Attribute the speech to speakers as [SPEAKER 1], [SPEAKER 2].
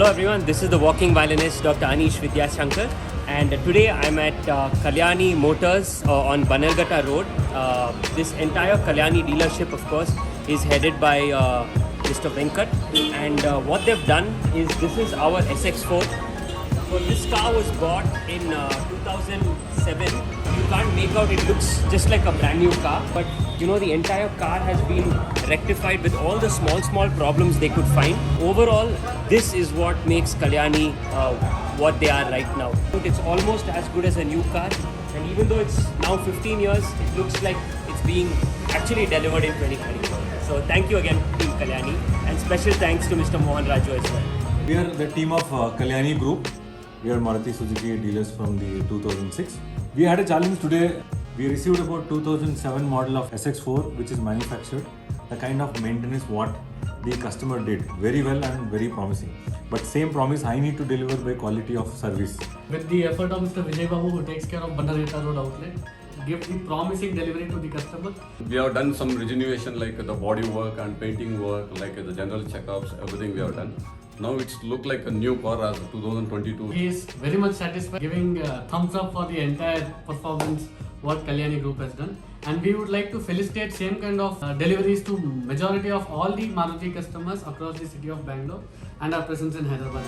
[SPEAKER 1] Hello everyone, this is the walking violinist Dr. Aneesh Vidyashankar, and today I'm at Kalyani Motors on Banalgata Road. This entire Kalyani dealership, of course, is headed by Mr. Venkat, and what they've done is this is our SX4. So this car was bought in 2007. You can't make out, it looks just like a brand new car, but you know, the entire car has been rectified with all the small problems they could find. Overall, this is what makes Kalyani what they are right now. It's almost as good as a new car, and even though it's now 15 years, it looks like it's being actually delivered in 2030. So thank you again, Team Kalyani, and special thanks to Mr. Mohan Raju as well.
[SPEAKER 2] We are the team of Kalyani Group. We are Maruti Suzuki dealers from the 2006. We had a challenge today. We received about 2007 model of SX4, which is manufactured. The kind of maintenance what the customer did very well and very promising. But same promise I need to deliver by quality of service.
[SPEAKER 3] With the effort of Mr. Vijay Babu, who takes care of Bangalore Road outlet, give the promising delivery to the customer.
[SPEAKER 4] We have done some regeneration like the body work and painting work, like the general checkups, everything we have done. Now it's look like a new car as 2022.
[SPEAKER 3] He is very much satisfied, giving thumbs up for the entire performance what Kalyani Group has done. And we would like to felicitate same kind of deliveries to majority of all the Maruti customers across the city of Bangalore and our presence in Hyderabad.